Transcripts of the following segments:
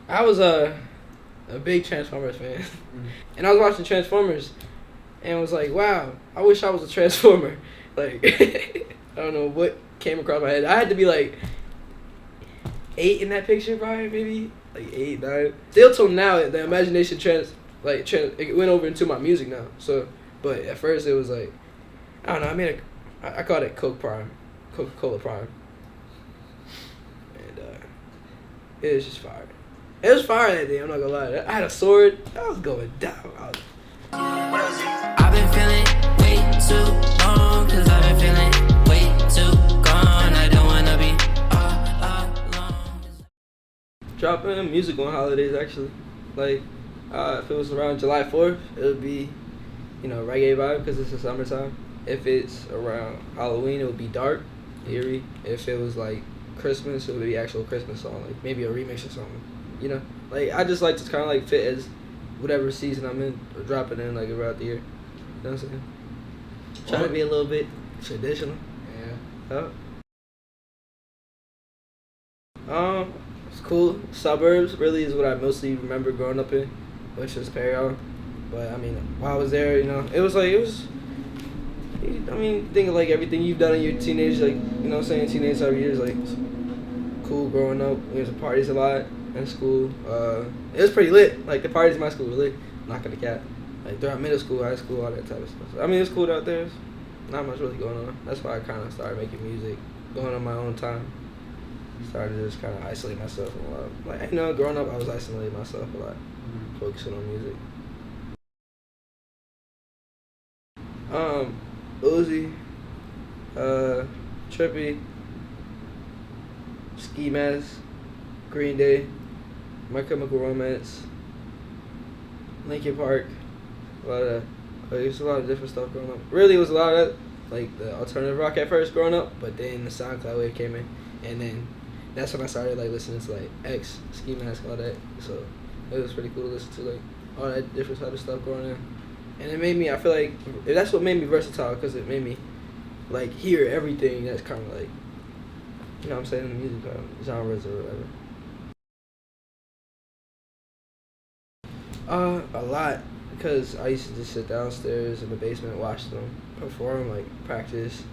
I was a big Transformers fan, and I was watching Transformers, and was like, wow, I wish I was a Transformer. Like, I don't know what came across my head. I had to be like 8 in that picture, probably maybe like 8, 9. Still till now, the imagination it went over into my music now. So, but at first it was like, I don't know. I called it Coca-Cola Prime, and it was just fire. It was fire that day. I'm not gonna lie. I had a sword. I was going down. I've been feeling way too long, 'cause I've been feeling way too gone. I don't wanna be all alone. Dropping music on holidays, actually. Like, if it was around July 4th, it would be, reggae vibe because it's the summertime. If it's around Halloween, it would be dark, eerie. If it was like Christmas, it would be actual Christmas song, like maybe a remix or something. Like I just like to kind of like fit as whatever season I'm in or drop it in like around the year. You know what I'm saying? Trying to be a little bit traditional. Yeah. It's cool. Suburbs really is what I mostly remember growing up in, which was Perry. But I mean, while I was there, it was. I mean, think of like everything you've done in your teenage, like teenage years, like cool growing up. We went to parties a lot in school. It was pretty lit. Like the parties in my school were lit. Not gonna cap. Like throughout middle school, high school, all that type of stuff. So, I mean, it's cool out there. There's not much really going on. That's why I kind of started making music, going on my own time. Started to just kind of isolate myself a lot. Like growing up, I was isolating myself a lot, focusing on music. Uzi, Trippy, Ski Mask, Green Day, My Chemical Romance, Linkin Park, there's a lot of different stuff growing up. Really, it was a lot of that, like the alternative rock at first growing up, but then the Soundcloud wave came in, and then that's when I started like listening to like X, Ski Mask, all that. So it was pretty cool to listen to like all that different type of stuff growing up. And it made me, I feel like, that's what made me versatile, because it made me, like, hear everything that's kind of like, you know what I'm saying, in the music genres or whatever. A lot, because I used to just sit downstairs in the basement and watch them perform, like, practice.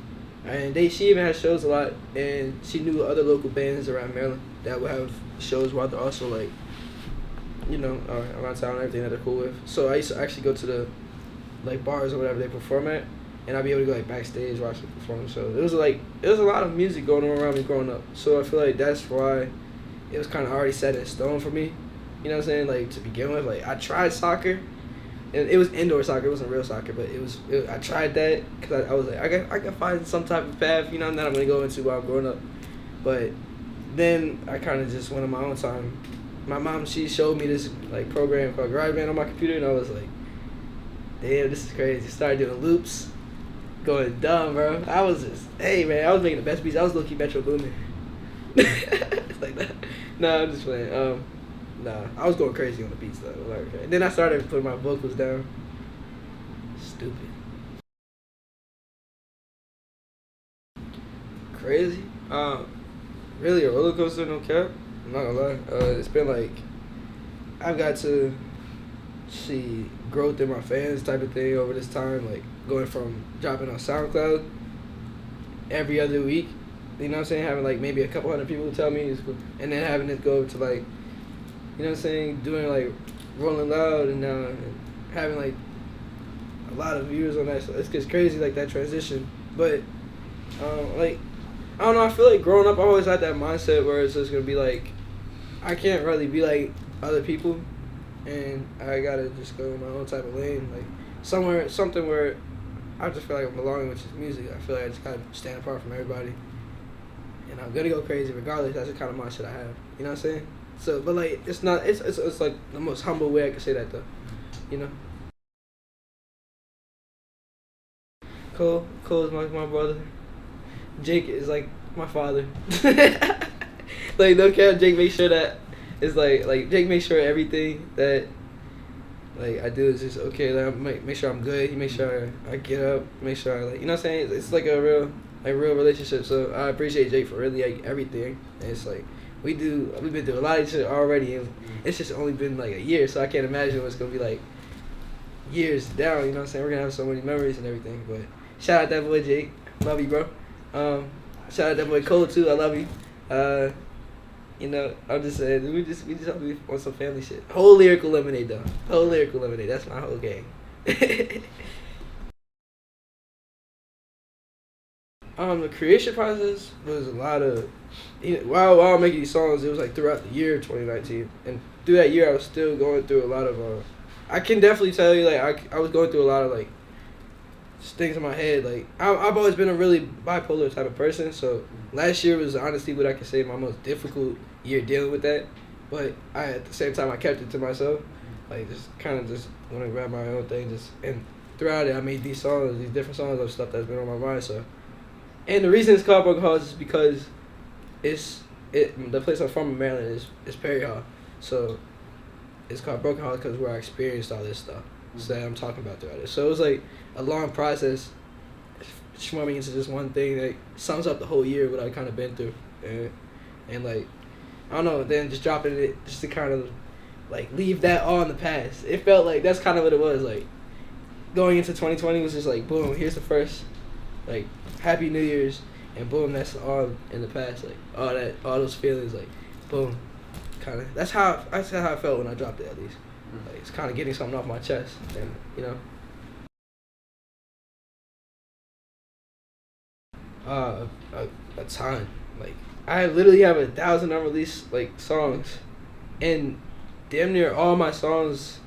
And she even had shows a lot, and she knew other local bands around Maryland that would have shows while they're also, like, around town and everything that they're cool with. So I used to actually go to the like bars or whatever they perform at, and I'd be able to go like backstage watch them perform. So it was a lot of music going on around me growing up. So I feel like that's why it was kind of already set in stone for me. You know what I'm saying? Like to begin with, like I tried soccer, and it was indoor soccer. It wasn't real soccer, but I tried that because I was like I can find some type of path, that I'm gonna go into while I'm growing up. But then I kind of just went on my own time. My mom, she showed me this like program called GarageBand on my computer, and I was like, damn, this is crazy. Started doing loops, going dumb, bro. I was making the best beats. I was low-key Metro Boomin. It's like that. Nah, I'm just playing. I was going crazy on the beats though. Like, okay. And then I started putting my vocals down. Stupid. Crazy. Really a roller coaster, no cap. I'm not gonna lie. It's been like I've got to see growth in my fans type of thing over this time, like going from dropping on SoundCloud every other week, you know what I'm saying, having like maybe a couple hundred people tell me it's cool, and then having it go to like, you know what I'm saying, doing like Rolling Loud and now having like a lot of viewers on that. So it's just crazy, like that transition. But like I don't know, I feel like growing up I always had that mindset where it's just gonna be like I can't really be like other people, and I gotta just go in my own type of lane, like something where I just feel like I'm belonging, which is music. I feel like I just gotta stand apart from everybody, and I'm gonna go crazy regardless. That's the kind of mindset I have. You know what I'm saying? So, but like it's not. It's like the most humble way I can say that though. You know. Cole is my brother. Jake is like my father. Like no cap, Jake makes sure that it's like Jake makes sure everything that like I do is just okay. Like make sure I'm good. He makes sure I get up. Make sure I like, you know what I'm saying. It's like a real relationship. So I appreciate Jake for really like everything. And it's like we've been through a lot of shit already, and it's just only been like a year, so I can't imagine what's gonna be like years down. You know what I'm saying? We're gonna have so many memories and everything. But shout out that boy Jake, love you, bro. Shout out that boy Cole too, I love you. You know, I'm just saying, we just have to be on some family shit. Whole Lyrical Lemonade though, whole Lyrical Lemonade. That's my whole gang. The creation process was a lot of, while I'm making these songs, it was like throughout the year of 2019, and through that year I was still going through a lot of, I can definitely tell you, like, I was going through a lot of, like, just things in my head. Like, I've always been a really bipolar type of person, so last year was honestly what I could say my most difficult year dealing with that, but at the same time I kept it to myself, like, just kind of just want to grab my own thing, and throughout it I made these different songs of stuff that's been on my mind, so. And the reason it's called Broken Hearts is because the place I'm from in Maryland is Perry Hall, so it's called Broken Hearts because where I experienced all this stuff that I'm talking about throughout it. So it was like a long process, schmumming into just one thing that sums up the whole year what I kind of been through, and like I don't know, then just dropping it just to kind of like leave that all in the past. It felt like that's kind of what it was, like going into 2020 was just like boom, here's the first like Happy New Year's, and boom, that's all in the past. Like all those feelings, like boom, kind of. That's how I felt when I dropped it. At least, like it's kind of getting something off my chest, and you know. A ton. Like I literally have 1,000 unreleased like songs, and damn near all my songs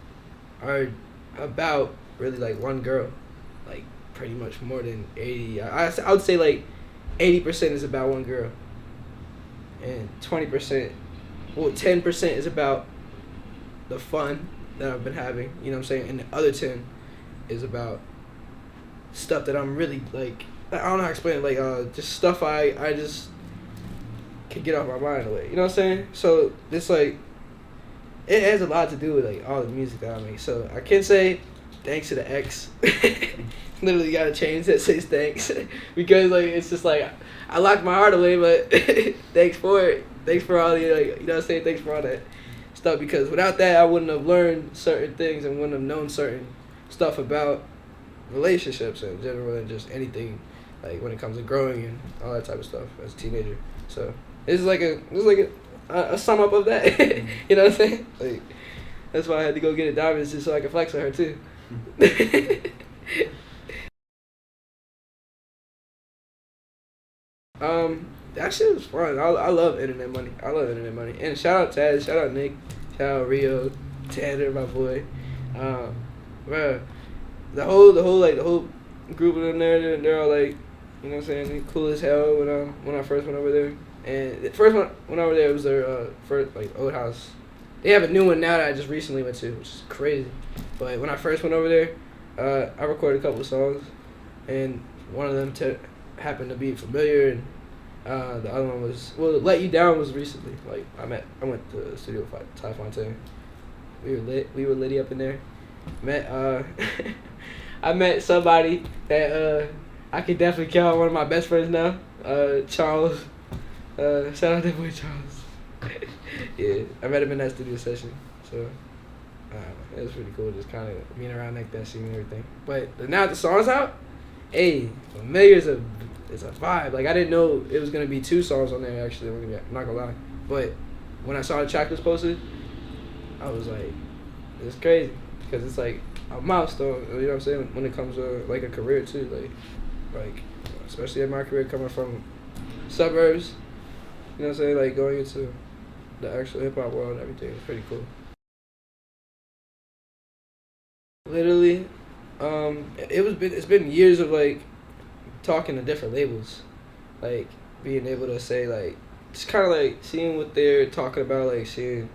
are about really like one girl, like. Pretty much more than 80. I would say like 80% is about one girl, and 10% is about the fun that I've been having. You know what I'm saying? And the other 10 is about stuff that I'm really like. I don't know how to explain it. Like just stuff I just can get off my mind away. You know what I'm saying? So it's like it has a lot to do with like all the music that I make. So I can say thanks to the X. Literally got a change that says thanks because like it's just like I locked my heart away, but thanks for it. Thanks for all the like, you know what I'm saying? Thanks for all that stuff, because without that I wouldn't have learned certain things and wouldn't have known certain stuff about relationships in general and just anything like when it comes to growing and all that type of stuff as a teenager. So it's like a sum up of that. You know what I'm saying? Like that's why I had to go get a diamond just so I could flex on her too. That shit was fun. I love internet money. And shout out Taz, shout out Nick, shout out Rio, Tanner, my boy. Bro, the whole group of them there, they're all like, you know what I'm saying, they cool as hell when I first went over there. And the first one when I went over there was their first like old house. They have a new one now that I just recently went to, which is crazy. But when I first went over there, I recorded a couple of songs, and one of them happened to be Familiar, and the other one was Let You Down was recently. Like I went to the studio with Ty Fontaine. We were litty up in there. I met somebody that I could definitely count one of my best friends now. Charles. Shout out that boy Charles. Yeah, I met him in that studio session. So it was pretty cool, just kind of being around like that scene and everything. But now that the song's out, hey, Familiar is a vibe. Like I didn't know it was gonna be 2 songs on there actually. I'm not gonna lie, but when I saw the track was posted, I was like, it's crazy because it's like a milestone. You know what I'm saying? When it comes to like a career too, like especially in my career coming from suburbs. You know what I'm saying? Like going into the actual hip hop world and everything is pretty cool. Literally, it's been years of like talking to different labels, like being able to say like just kind of like seeing what they're talking about, like seeing,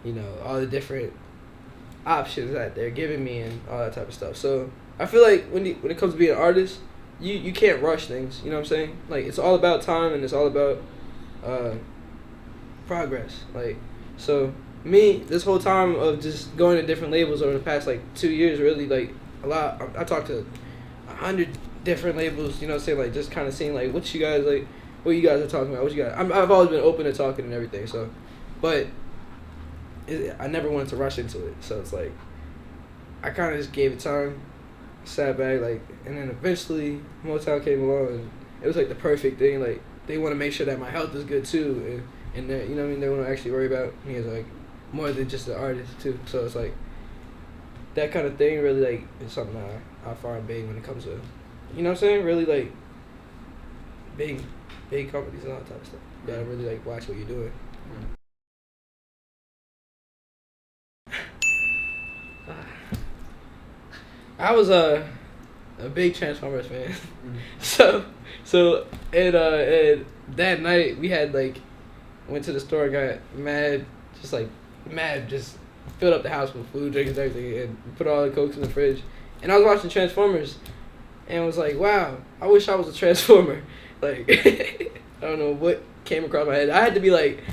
you know, all the different options that they're giving me and all that type of stuff. So I feel like when it comes to being an artist, you can't rush things. You know what I'm saying? Like it's all about time and it's all about progress. Like so. Me, this whole time of just going to different labels over the past like 2 years, really like a lot. I talked to 100 different labels. You know what I'm saying? Like just kind of seeing like what you guys like, what you guys are talking about. What you guys? I've always been open to talking and everything. So, but I never wanted to rush into it. So it's like I kind of just gave it time, sat back, like, and then eventually Motown came along, and it was like the perfect thing. Like they want to make sure that my health is good too, and that, you know what I mean. They want to actually worry about me as like more than just an artist too. So it's like that kind of thing really like is something that I find big when it comes to, you know what I'm saying? Really like big companies and all that type of stuff. You gotta really like watch what you're doing. I was a big Transformers fan. So and that night we had like went to the store and got mad, just filled up the house with food, drinks, everything, and put all the Cokes in the fridge. And I was watching Transformers and was like, wow, I wish I was a Transformer. Like I don't know what came across my head. I had to be like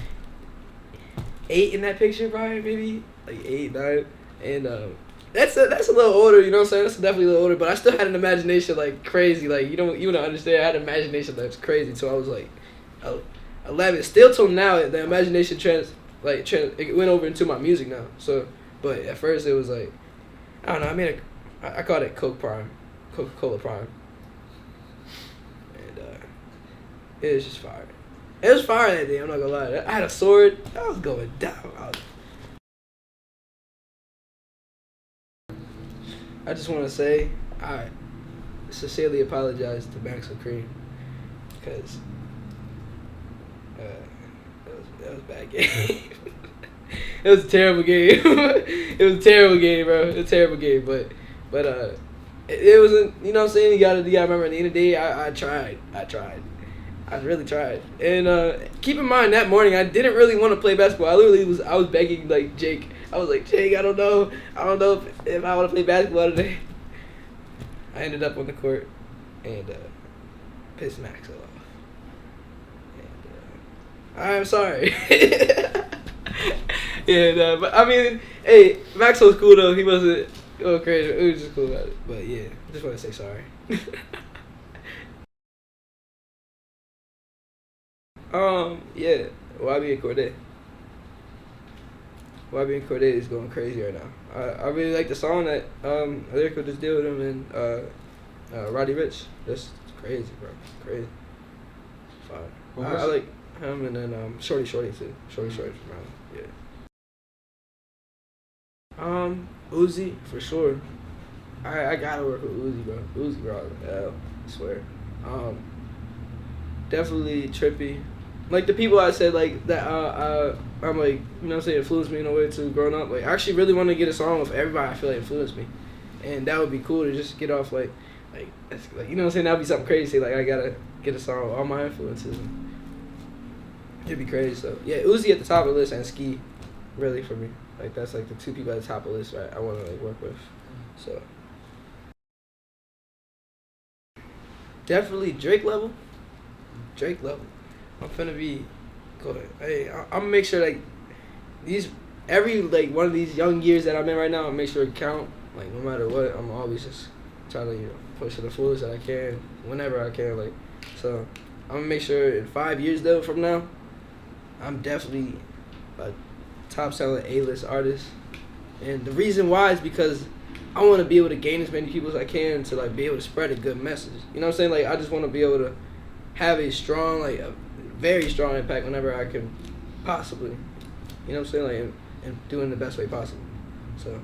8 in that picture, probably, maybe like 8, 9, and that's a little older, you know what I'm saying? That's definitely a little older, but I still had an imagination like crazy. Like you don't understand. I had an imagination that's crazy. So I was like 11. Still till now, the imagination it went over into my music now. So, but at first it was like, I don't know. I called it Coca-Cola Prime, and it was just fire. It was fire that day. I'm not gonna lie. I had a sword. I was going down. I just want to say I sincerely apologize to Max and Cream because that was a bad game. It was a terrible game. It was a terrible game, bro. It was a terrible game, but it wasn't. You know what I'm saying? You gotta remember. At the end of the day, I tried. I really tried. And keep in mind that morning I didn't really want to play basketball. I was begging like Jake. I was like, Jake, I don't know if I want to play basketball today. I ended up on the court and pissed Max off. And I'm sorry. Yeah, but I mean, hey, Max was cool though. He wasn't crazy. It was just cool about it. But yeah, just want to say sorry. Yeah, YB and Corday. YB and Corday is going crazy right now. I really like the song that Lyrical just did with him and Roddy Ricch. That's crazy, bro. Crazy. Fine. I like him and then Shorty too. Shorty from Maryland. Yeah. Uzi for sure. I gotta work with Uzi, bro. Uzi, bro. Hell, I swear. Definitely Trippy. Like the people I said like that I'm like, you know what I'm saying, influenced me in a way to growing up. Like I actually really want to get a song with everybody I feel like influenced me. And that would be cool to just get off like that's like, you know what I'm saying, that'd be something crazy. Like I gotta get a song with all my influences. It'd be crazy. So yeah, Uzi at the top of the list and Ski, really for me. Like that's like the two people at the top of the list, right? I wanna like work with. So definitely Drake level. I'm finna be good. Hey, I'm gonna make sure like every like one of these young years that I'm in right now, I'll make sure it count. Like no matter what, I'm always just trying to push to the fullest that I can, whenever I can. Like so, I'm gonna make sure in 5 years though from now, I'm definitely a top selling A-list artist. And the reason why is because I want to be able to gain as many people as I can to like be able to spread a good message. You know what I'm saying? Like I just want to be able to have a strong, like a very strong impact whenever I can possibly. You know what I'm saying? Like and doing the best way possible. So